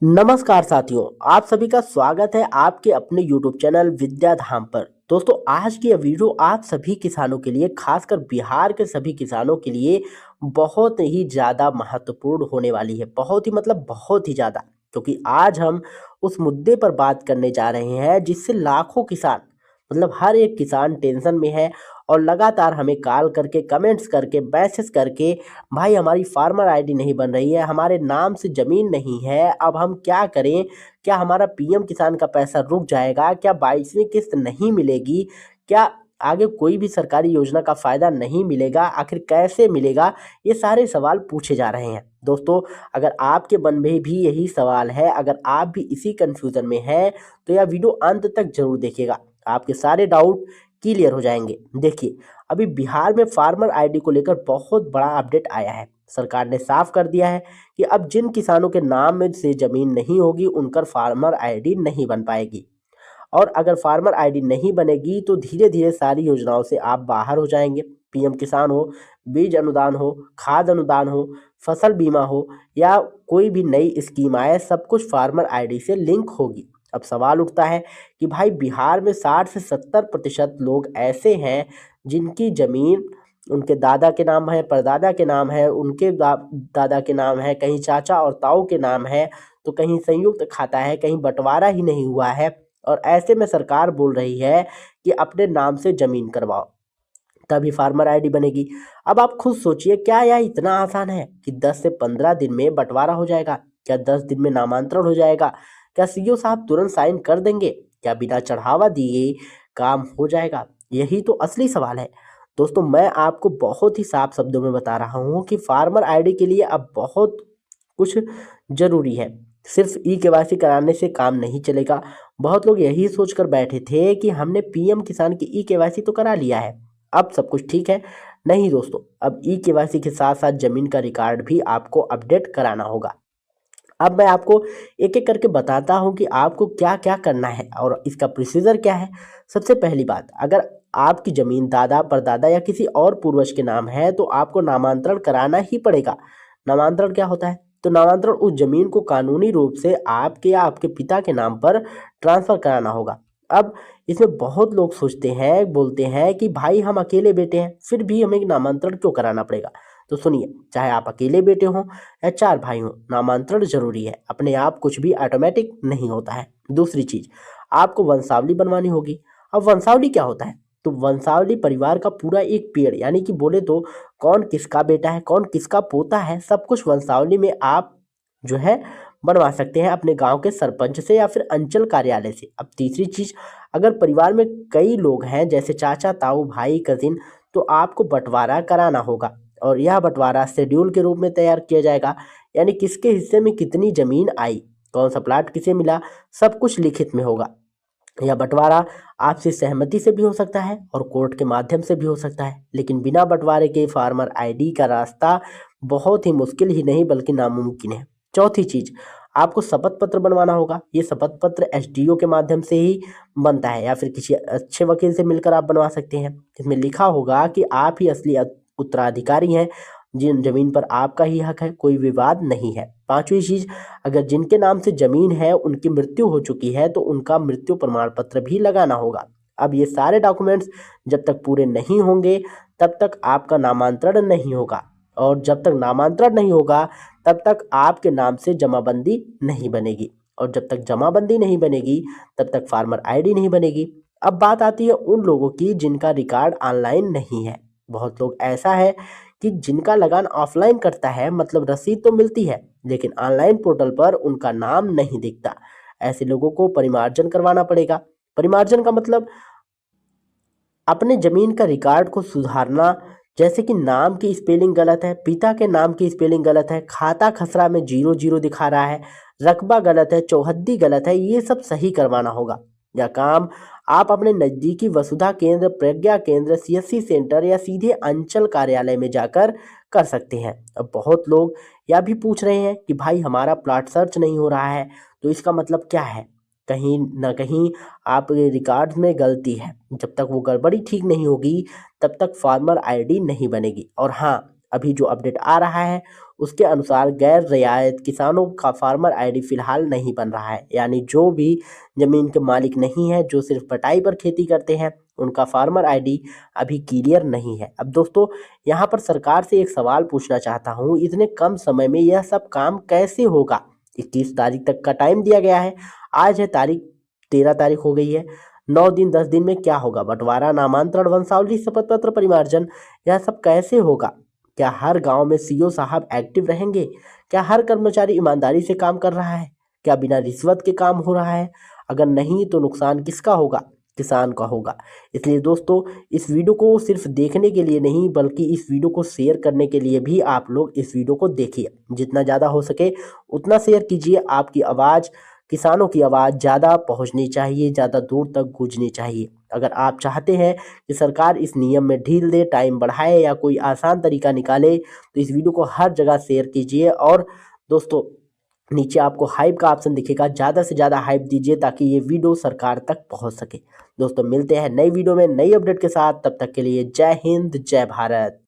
नमस्कार साथियों, आप सभी का स्वागत है आपके अपने YouTube चैनल विद्या धाम पर। दोस्तों, आज की यह वीडियो आप सभी किसानों के लिए, खासकर बिहार के सभी किसानों के लिए बहुत ही ज़्यादा महत्वपूर्ण होने वाली है। बहुत ही मतलब बहुत ही ज़्यादा, क्योंकि आज हम उस मुद्दे पर बात करने जा रहे हैं जिससे लाखों किसान, मतलब हर एक किसान टेंशन में है और लगातार हमें कॉल करके, कमेंट्स करके, मैसेज करके, भाई हमारी फार्मर आईडी नहीं बन रही है, हमारे नाम से ज़मीन नहीं है, अब हम क्या करें? क्या हमारा पीएम किसान का पैसा रुक जाएगा? क्या 22वीं किस्त नहीं मिलेगी? क्या आगे कोई भी सरकारी योजना का फ़ायदा नहीं मिलेगा? आखिर कैसे मिलेगा? ये सारे सवाल पूछे जा रहे हैं। दोस्तों, अगर आपके मन में भी यही सवाल है, अगर आप भी इसी कन्फ्यूज़न में हैं, तो यह वीडियो अंत तक ज़रूर देखिएगा। आपके सारे डाउट क्लियर हो जाएंगे। देखिए, अभी बिहार में फार्मर आईडी को लेकर बहुत बड़ा अपडेट आया है। सरकार ने साफ कर दिया है कि अब जिन किसानों के नाम में से ज़मीन नहीं होगी, उनकर फार्मर आईडी नहीं बन पाएगी। और अगर फार्मर आईडी नहीं बनेगी तो धीरे धीरे सारी योजनाओं से आप बाहर हो जाएंगे। पीएम किसान हो, बीज अनुदान हो, खाद अनुदान हो, फसल बीमा हो या कोई भी नई स्कीम आए, सब कुछ फार्मर आईडी से लिंक होगी। अब सवाल उठता है कि भाई बिहार में 60 से 70% लोग ऐसे हैं जिनकी ज़मीन उनके दादा के नाम है, परदादा के नाम है, उनके दादा के नाम है, कहीं चाचा और ताऊ के नाम है, तो कहीं संयुक्त खाता है, कहीं बंटवारा ही नहीं हुआ है। और ऐसे में सरकार बोल रही है कि अपने नाम से ज़मीन करवाओ, तभी फार्मर आईडी बनेगी। अब आप खुद सोचिए, क्या यह इतना आसान है कि 10 से 15 दिन में बंटवारा हो जाएगा? क्या 10 दिन में नामांतरण हो जाएगा? क्या सीईओ साहब तुरंत साइन कर देंगे? क्या बिना चढ़ावा दिए काम हो जाएगा? यही तो असली सवाल है। दोस्तों, मैं आपको बहुत ही साफ शब्दों में बता रहा हूँ कि फार्मर आईडी के लिए अब बहुत कुछ ज़रूरी है। सिर्फ ई केवाईसी कराने से काम नहीं चलेगा। बहुत लोग यही सोचकर बैठे थे कि हमने पीएम किसान की ई केवाईसी तो करा लिया है, अब सब कुछ ठीक है। नहीं दोस्तों, अब ई केवाईसी के साथ साथ ज़मीन का रिकॉर्ड भी आपको अपडेट कराना होगा। अब मैं आपको एक एक करके बताता हूँ कि आपको क्या क्या करना है और इसका प्रोसीजर क्या है। सबसे पहली बात, अगर आपकी ज़मीन दादा परदादा या किसी और पूर्वज के नाम है तो आपको नामांतरण कराना ही पड़ेगा। नामांतरण क्या होता है? तो नामांतरण उस ज़मीन को कानूनी रूप से आपके या आपके पिता के नाम पर ट्रांसफ़र कराना होगा। अब इसमें बहुत लोग सोचते हैं, बोलते हैं कि भाई हम अकेले बेटे हैं, फिर भी हमें नामांतरण क्यों कराना पड़ेगा? तो सुनिए, चाहे आप अकेले बेटे हों या 4 भाई हों, नामांतरण ज़रूरी है। अपने आप कुछ भी ऑटोमेटिक नहीं होता है। दूसरी चीज़, आपको वंशावली बनवानी होगी। अब वंशावली क्या होता है? तो वंशावली परिवार का पूरा एक पेड़, यानी कि बोले तो कौन किसका बेटा है, कौन किसका पोता है, सब कुछ वंशावली में आप जो है बनवा सकते हैं अपने गांव के सरपंच से या फिर अंचल कार्यालय से। अब तीसरी चीज़, अगर परिवार में कई लोग हैं जैसे चाचा, ताऊ, भाई, कजिन, तो आपको बंटवारा कराना होगा और यह बंटवारा शेड्यूल के रूप में तैयार किया जाएगा, यानी किसके हिस्से में कितनी ज़मीन आई, कौन सा प्लाट किसे मिला, सब कुछ लिखित में होगा। यह बंटवारा आपसी सहमति से भी हो सकता है और कोर्ट के माध्यम से भी हो सकता है, लेकिन बिना बंटवारे के फार्मर आईडी का रास्ता बहुत ही मुश्किल ही नहीं बल्कि नामुमकिन है। चौथी चीज़, आपको शपथ पत्र बनवाना होगा। ये शपथ पत्र एसडीओ के माध्यम से ही बनता है या फिर किसी अच्छे वकील से मिलकर आप बनवा सकते हैं। इसमें लिखा होगा कि आप ही असली उत्तराधिकारी हैं, जिन जमीन पर आपका ही हक है, कोई विवाद नहीं है। पांचवी चीज, अगर जिनके नाम से जमीन है उनकी मृत्यु हो चुकी है तो उनका मृत्यु प्रमाण पत्र भी लगाना होगा। अब ये सारे डॉक्यूमेंट्स जब तक पूरे नहीं होंगे तब तक आपका नामांतरण नहीं होगा, और जब तक नामांतरण नहीं होगा तब तक आपके नाम से जमाबंदी नहीं बनेगी, और जब तक जमाबंदी नहीं बनेगी तब तक फार्मर आईडी नहीं बनेगी। अब बात आती है उन लोगों की जिनका रिकॉर्ड ऑनलाइन नहीं है। बहुत लोग ऐसा है कि जिनका लगान ऑफलाइन करता है, मतलब रसीद तो मिलती है लेकिन ऑनलाइन पोर्टल पर उनका नाम नहीं दिखता। ऐसे लोगों को परिमार्जन करवाना पड़ेगा। परिमार्जन का मतलब अपने जमीन का रिकॉर्ड को सुधारना, जैसे कि नाम की स्पेलिंग गलत है, पिता के नाम की स्पेलिंग गलत है, खाता खसरा में 00 दिखा रहा है, रकबा गलत है, चौहद्दी गलत है, ये सब सही करवाना होगा। यह काम आप अपने नज़दीकी वसुधा केंद्र, प्रज्ञा केंद्र, सीएससी सेंटर या सीधे अंचल कार्यालय में जाकर कर सकते हैं। अब बहुत लोग यह भी पूछ रहे हैं कि भाई हमारा प्लॉट सर्च नहीं हो रहा है, तो इसका मतलब क्या है? कहीं ना कहीं आपके रिकॉर्ड्स में गलती है। जब तक वो गड़बड़ी ठीक नहीं होगी तब तक फार्मर आईडी नहीं बनेगी। और हाँ, अभी जो अपडेट आ रहा है उसके अनुसार गैर रियायत किसानों का फार्मर आईडी फिलहाल नहीं बन रहा है, यानी जो भी जमीन के मालिक नहीं है, जो सिर्फ पटाई पर खेती करते हैं, उनका फार्मर आईडी अभी क्लियर नहीं है। अब दोस्तों यहाँ पर सरकार से एक सवाल पूछना चाहता हूँ, इतने कम समय में यह सब काम कैसे होगा? 21 तारीख तक का टाइम दिया गया है, आज है तारीख 13 तारीख हो गई है। 9 दिन 10 दिन में क्या होगा? बंटवारा, नामांतरण, वंशावली, शपथ पत्र, परिमार्जन, यह सब कैसे होगा? क्या हर गांव में सीओ साहब एक्टिव रहेंगे? क्या हर कर्मचारी ईमानदारी से काम कर रहा है? क्या बिना रिश्वत के काम हो रहा है? अगर नहीं तो नुकसान किसका होगा? किसान का होगा। इसलिए दोस्तों इस वीडियो को सिर्फ देखने के लिए नहीं बल्कि इस वीडियो को शेयर करने के लिए भी आप लोग इस वीडियो को देखिए। जितना ज़्यादा हो सके उतना शेयर कीजिए। आपकी आवाज़, किसानों की आवाज़ ज़्यादा पहुंचनी चाहिए, ज़्यादा दूर तक गूंजनी चाहिए। अगर आप चाहते हैं कि सरकार इस नियम में ढील दे, टाइम बढ़ाए या कोई आसान तरीका निकाले, तो इस वीडियो को हर जगह शेयर कीजिए। और दोस्तों नीचे आपको हाइप का ऑप्शन दिखेगा, ज़्यादा से ज़्यादा हाइप दीजिए ताकि ये वीडियो सरकार तक पहुंच सके। दोस्तों मिलते हैं नई वीडियो में नई अपडेट के साथ, तब तक के लिए जय हिंद, जय भारत।